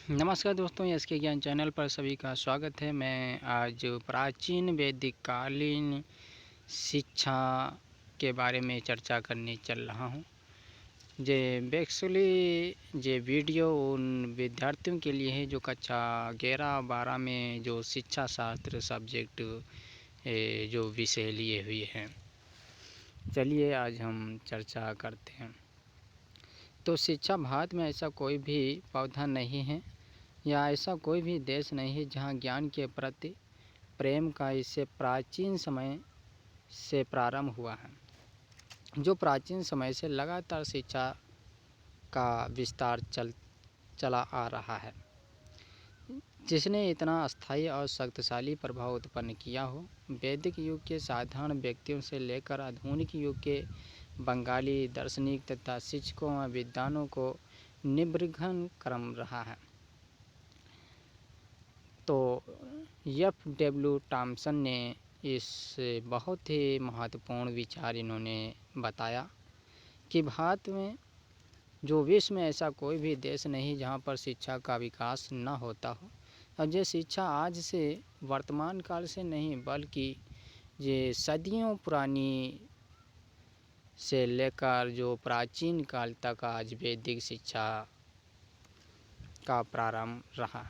नमस्कार दोस्तों, एस के ज्ञान चैनल पर सभी का स्वागत है। मैं आज प्राचीन वैदिक कालीन शिक्षा के बारे में चर्चा करने चल रहा हूँ। जे बेसिकली जे वीडियो उन विद्यार्थियों के लिए है जो कक्षा 11-12 में जो शिक्षा शास्त्र सब्जेक्ट जो विषय लिए हुए हैं। चलिए आज हम चर्चा करते हैं। तो शिक्षा भारत में ऐसा कोई भी पौधा नहीं है या ऐसा कोई भी देश नहीं है जहाँ ज्ञान के प्रति प्रेम का इससे प्राचीन समय से प्रारंभ हुआ है। जो प्राचीन समय से लगातार शिक्षा का विस्तार चला आ रहा है, जिसने इतना अस्थायी और शक्तिशाली प्रभाव उत्पन्न किया हो। वैदिक युग के साधारण व्यक्तियों से लेकर आधुनिक युग के बंगाली दार्शनिक तथा शिक्षकों व विद्वानों को निर्विघ्न क्रम रहा है। तो F.W. टॉमसन ने इस बहुत ही महत्वपूर्ण विचार इन्होंने बताया कि भारत में जो विश्व में ऐसा कोई भी देश नहीं जहाँ पर शिक्षा का विकास न होता हो। और ये शिक्षा आज से वर्तमान काल से नहीं बल्कि ये सदियों पुरानी से लेकर जो प्राचीन काल तक आज वैदिक शिक्षा का प्रारंभ रहा।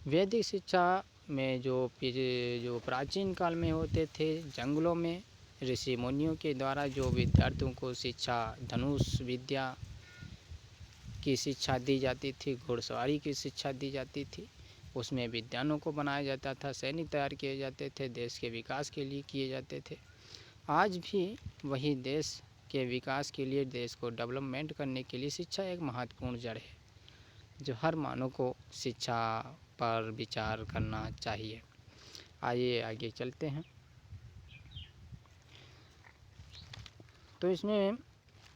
वैदिक शिक्षा में जो प्राचीन काल में होते थे, जंगलों में ऋषि मुनियों के द्वारा जो विद्यार्थियों को शिक्षा धनुष विद्या की शिक्षा दी जाती थी, घुड़सवारी की शिक्षा दी जाती थी, उसमें विद्वानों को बनाया जाता था, सैनिक तैयार किए जाते थे, देश के विकास के लिए किए जाते थे। आज भी वही देश के विकास के लिए, देश को डेवलपमेंट करने के लिए शिक्षा एक महत्वपूर्ण जड़ है जो हर मानव को शिक्षा पर विचार करना चाहिए। आइए आगे चलते हैं। तो इसमें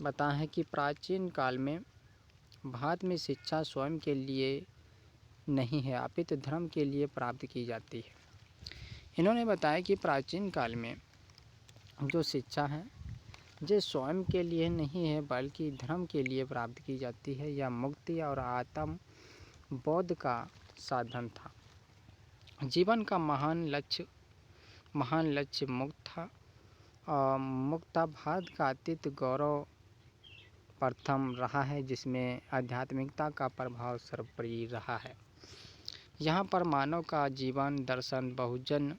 बताया है कि प्राचीन काल में भारत में शिक्षा स्वयं के लिए नहीं है अपितु धर्म के लिए प्राप्त की जाती है। इन्होंने बताया कि प्राचीन काल में जो शिक्षा है जो स्वयं के लिए नहीं है बल्कि धर्म के लिए प्राप्त की जाती है। यह मुक्ति और आत्म बोध का साधन था। जीवन का महान लक्ष्य मुक्त था और मुक्ता भारत का अतीत गौरव प्रथम रहा है, जिसमें आध्यात्मिकता का प्रभाव सर्वोपरि रहा है। यहाँ पर मानव का जीवन दर्शन बहुजन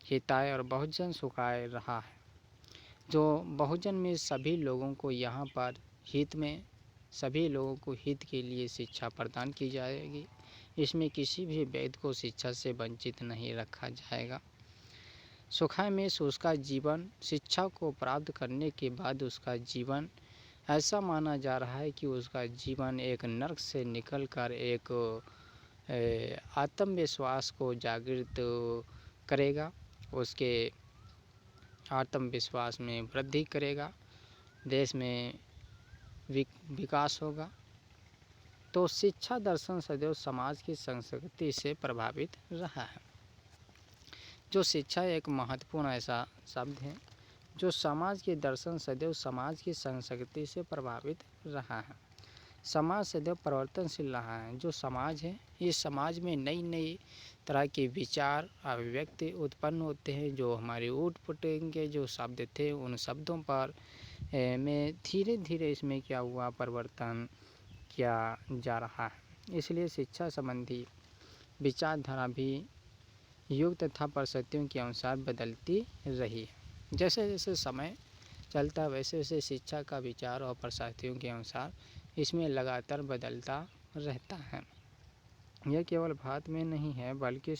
हिताय और बहुजन सुखाय रहा है। जो बहुजन में सभी लोगों को यहाँ पर हित में सभी लोगों को हित के लिए शिक्षा प्रदान की जाएगी। इसमें किसी भी व्यक्ति को शिक्षा से वंचित नहीं रखा जाएगा। सुखाय में उसका जीवन शिक्षा को प्राप्त करने के बाद उसका जीवन ऐसा माना जा रहा है कि उसका जीवन एक नरक से निकलकर एक आत्मविश्वास को जागृत करेगा, उसके आत्मविश्वास में वृद्धि करेगा, देश में विकास होगा। तो शिक्षा दर्शन सदैव समाज की संस्कृति से प्रभावित रहा है। जो शिक्षा एक महत्वपूर्ण ऐसा शब्द है जो समाज के दर्शन सदैव समाज की संस्कृति से प्रभावित रहा है। समाज सदैव परिवर्तनशील रहा है। जो समाज है, इस समाज में नई नई तरह के विचार अभिव्यक्ति उत्पन्न होते हैं। जो हमारे ऊट पुटें के जो शब्द थे, उन शब्दों पर में धीरे धीरे इसमें क्या हुआ, परिवर्तन किया जा रहा है। इसलिए शिक्षा संबंधी विचारधारा भी युग तथा परिस्थितियों के अनुसार बदलती रही है। जैसे जैसे समय चलता वैसे वैसे शिक्षा का विचार और परिस्थितियों के अनुसार इसमें लगातार बदलता रहता है। यह केवल भारत में नहीं है बल्कि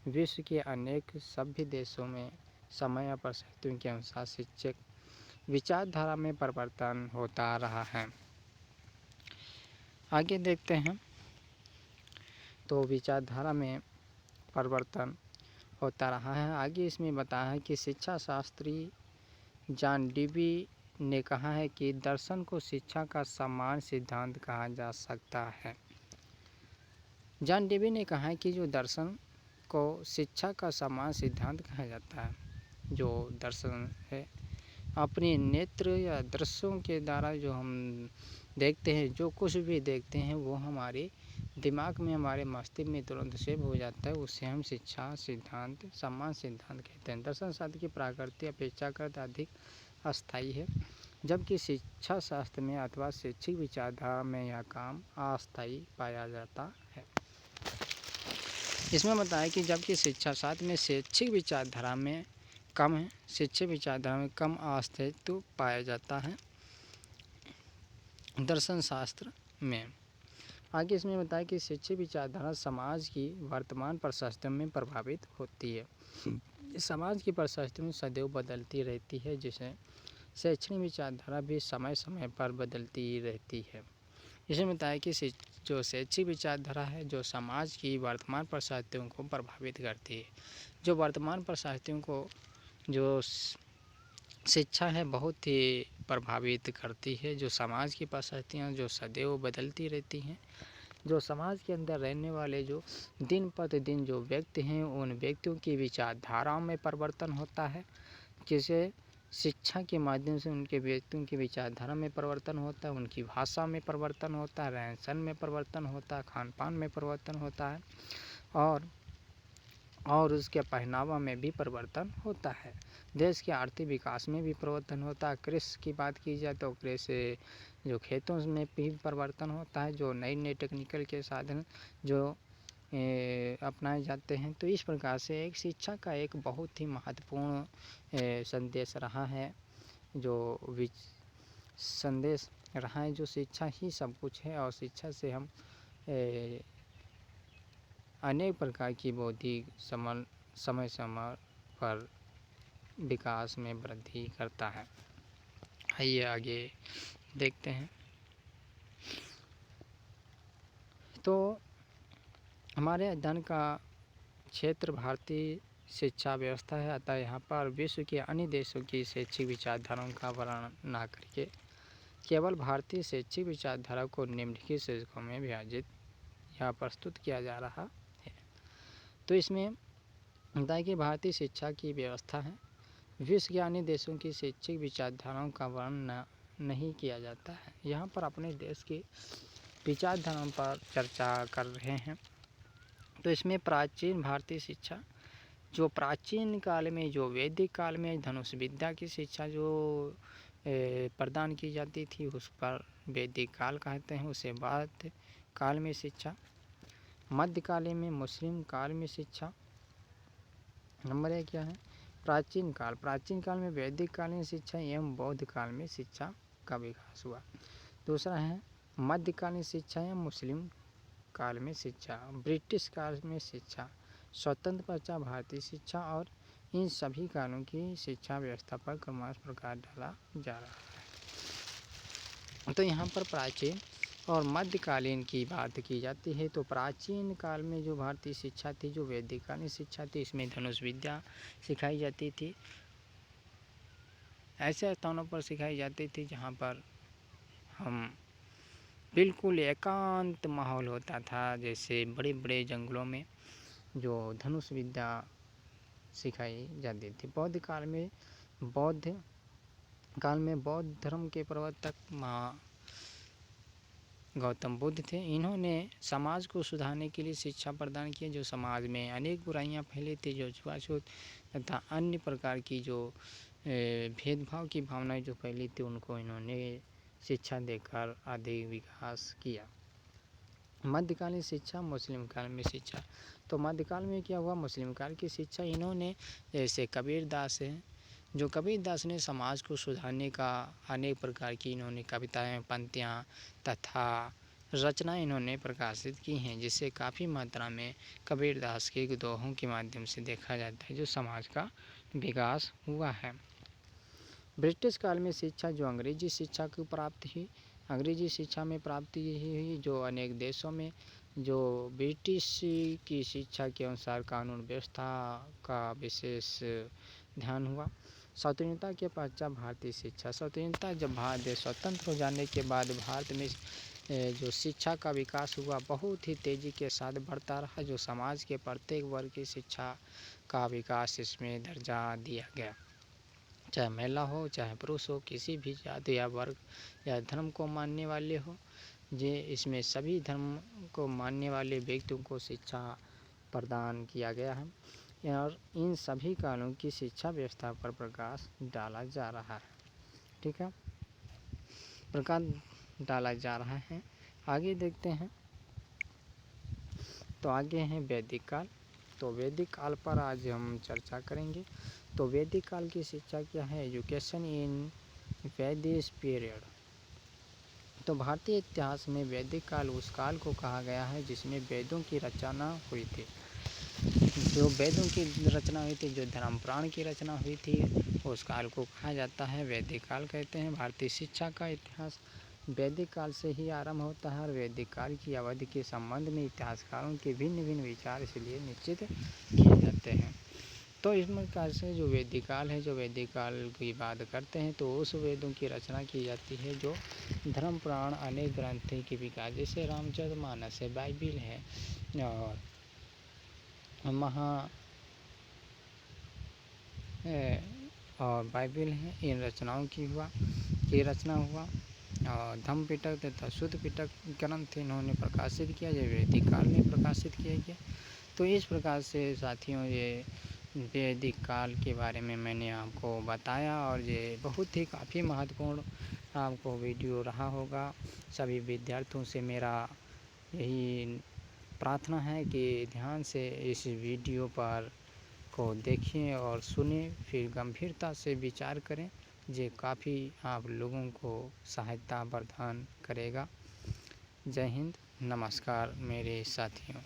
विश्व के अनेक सभ्य देशों में समय और परिस्थितियों के अनुसार शिक्षक विचारधारा में परिवर्तन होता रहा है। आगे देखते हैं। तो विचारधारा में परिवर्तन होता रहा है। आगे इसमें बताया है कि शिक्षा शास्त्री जॉन डेवी ने कहा है कि दर्शन को शिक्षा का सामान्य सिद्धांत कहा जा सकता है। जॉन डेवी ने कहा है कि जो दर्शन को शिक्षा का सामान्य सिद्धांत कहा जाता है। जो दर्शन है अपने नेत्र या दृश्यों के द्वारा जो हम देखते हैं, जो कुछ भी देखते हैं वो हमारे दिमाग में, हमारे मस्तिष्क में तुरंत सेव हो जाता है, उसे हम शिक्षा सिद्धांत, सम्मान सिद्धांत कहते हैं। दर्शन शास्त्र की प्रकृति अपेक्षाकृत अधिक अस्थायी है, जबकि शिक्षा शास्त्र में अथवा शैक्षिक विचारधारा में यह काम अस्थायी पाया जाता है। इसमें बताया कि जबकि शिक्षा शास्त्र में शैक्षिक विचारधारा में कम है, शिक्षित विचारधारा में कम अस्थायित्व पाया जाता है दर्शन शास्त्र में। आगे इसमें बताया कि शिक्षित विचारधारा समाज की वर्तमान परिस्थिति में प्रभावित होती है। समाज की परिस्थिति सदैव बदलती रहती है, जिसे शैक्षणिक विचारधारा भी समय समय पर बदलती रहती है। इसमें बताया कि जो शैक्षिक विचारधारा है, जो समाज की वर्तमान परिस्थितियों को प्रभावित करती है। जो वर्तमान परिस्थितियों को जो शिक्षा है बहुत ही प्रभावित करती है। जो समाज की परिस्थितियाँ जो सदैव बदलती रहती हैं, जो समाज के अंदर रहने वाले जो दिन प्रतिदिन जो व्यक्ति हैं, उन व्यक्तियों की विचारधाराओं में परिवर्तन होता है। जिसे शिक्षा के माध्यम से उनके व्यक्तियों की विचारधारा में परिवर्तन होता है, उनकी भाषा में परिवर्तन होता है, रहन सहन में परिवर्तन होता है, खान पान में परिवर्तन होता है, और उसके पहनावा में भी परिवर्तन होता है। देश के आर्थिक विकास में भी परिवर्तन होता है। कृषि की बात की जाए तो कृषि जो खेतों में भी परिवर्तन होता है, जो नई नई टेक्निकल के साधन जो अपनाए जाते हैं। तो इस प्रकार से एक शिक्षा का एक बहुत ही महत्वपूर्ण संदेश रहा है, जो संदेश रहा है, जो शिक्षा ही सब कुछ है। और शिक्षा से हम अनेक प्रकार की बौद्धिक समय समय पर विकास में वृद्धि करता है। आइए आगे देखते हैं। तो हमारे अध्ययन का क्षेत्र भारतीय शिक्षा व्यवस्था है, अतः यहाँ पर विश्व के अन्य देशों की शैक्षिक विचारधाराओं का वर्णन न करके केवल भारतीय शैक्षिक विचारधारा को निम्नलिखित शीर्षकों में विभाजित या प्रस्तुत किया जा रहा है। तो इसमें होता है कि भारतीय शिक्षा की व्यवस्था है, विश्व के अन्य देशों की शैक्षिक विचारधाराओं का वर्णन नहीं किया जाता है। यहाँ पर अपने देश की विचारधाराओं पर चर्चा कर रहे हैं। तो इसमें प्राचीन भारतीय शिक्षा, जो प्राचीन काल में, जो वैदिक काल में धनुष विद्या की शिक्षा जो प्रदान की जाती थी, उस पर वैदिक काल कहते हैं। उसे बाद काल में शिक्षा, मध्यकाल में, मुस्लिम काल में शिक्षा। नंबर 1 क्या है? प्राचीन काल। प्राचीन काल में वैदिक कालीन शिक्षा एवं बौद्ध काल में शिक्षा का विकास हुआ। दूसरा है मध्यकालीन शिक्षा एवं मुस्लिम काल में शिक्षा, ब्रिटिश काल में शिक्षा, स्वतंत्र पश्चात भारतीय शिक्षा, और इन सभी कालों की शिक्षा व्यवस्था पर क्रमश प्रकाश डाला जा रहा है। तो यहाँ पर प्राचीन और मध्यकालीन की बात की जाती है। तो प्राचीन काल में जो भारतीय शिक्षा थी, जो वैदिक कालीन शिक्षा थी, इसमें धनुष विद्या सिखाई जाती थी। ऐसे स्थानों पर सिखाई जाती थी जहाँ पर हम बिल्कुल एकांत माहौल होता था, जैसे बड़े बड़े जंगलों में जो धनुष विद्या सिखाई जाती थी। बौद्ध काल में बौद्ध धर्म के प्रवर्तक गौतम बुद्ध थे। इन्होंने समाज को सुधारने के लिए शिक्षा प्रदान की, जो समाज में अनेक बुराइयां फैली थी, जो छुआछूत तथा अन्य प्रकार की जो भेदभाव की भावनाएं जो फैली थी, उनको इन्होंने शिक्षा देकर अधिक विकास किया। मध्यकालीन शिक्षा, मुस्लिम काल में शिक्षा। तो मध्यकाल में क्या हुआ? मुस्लिम काल की शिक्षा इन्होंने, जैसे कबीरदास है, जो कबीरदास ने समाज को सुधारने का अनेक प्रकार की इन्होंने कविताएं, पंक्तियाँ तथा रचनाएं इन्होंने प्रकाशित की हैं, जिससे काफ़ी मात्रा में कबीरदास के दोहों के माध्यम से देखा जाता है जो समाज का विकास हुआ है। ब्रिटिश काल में शिक्षा, जो अंग्रेजी शिक्षा की प्राप्ति हुई, अंग्रेजी शिक्षा में प्राप्ति हुई, जो अनेक देशों में जो ब्रिटिश की शिक्षा के अनुसार कानून व्यवस्था का विशेष ध्यान हुआ। स्वतंत्रता के पश्चात भारतीय शिक्षा, स्वतंत्रता जब भारत देश स्वतंत्र हो जाने के बाद भारत में जो शिक्षा का विकास हुआ बहुत ही तेज़ी के साथ बढ़ता रहा, जो समाज के प्रत्येक वर्ग की शिक्षा का विकास इसमें दर्जा दिया गया, चाहे महिला हो चाहे पुरुष हो, किसी भी जाति या वर्ग या धर्म को मानने वाले हो, ये इसमें सभी धर्म को मानने वाले व्यक्तियों को शिक्षा प्रदान किया गया है और इन सभी कालों की शिक्षा व्यवस्था पर प्रकाश डाला जा रहा है। ठीक है, प्रकाश डाला जा रहा है। आगे देखते हैं, तो आगे है वैदिक काल। तो वैदिक काल पर आज हम चर्चा करेंगे। तो वैदिक काल की शिक्षा क्या है? एजुकेशन इन वैदिक पीरियड। तो भारतीय इतिहास में वैदिक काल उस काल को कहा गया है जिसमें वेदों की रचना हुई थी। जो वेदों की रचना हुई थी, जो धर्म पुराण की रचना हुई थी, उस काल को कहा जाता है वैदिक काल कहते हैं। भारतीय शिक्षा का इतिहास वैदिक काल से ही आरंभ होता है और वैदिक काल की अवधि के संबंध में इतिहासकारों के भिन्न भिन्न विचार इसलिए निश्चित किए जाते हैं। तो इस प्रकार से जो वैदिक काल है, जो वैदिक काल की बात करते हैं तो उस वेदों की रचना की जाती है जो धर्म पुराण अनेक ग्रंथों के विकास, जैसे रामचरितमानस है, बाइबिल है और बाइबिल है, इन रचनाओं की रचना हुआ और धम्म पिटक तथा शुद्ध पिटक ग्रंथ इन्होंने प्रकाशित किया, जो वैदिक काल में प्रकाशित किया गया। तो इस प्रकार से साथियों ये वैदिक काल के बारे में मैंने आपको बताया और ये बहुत ही काफ़ी महत्वपूर्ण आपको वीडियो रहा होगा। सभी विद्यार्थियों से मेरा यही प्रार्थना है कि ध्यान से इस वीडियो पर को देखें और सुने, फिर गंभीरता से विचार करें। ये काफ़ी आप लोगों को सहायता प्रदान करेगा। जय हिंद, नमस्कार मेरे साथियों।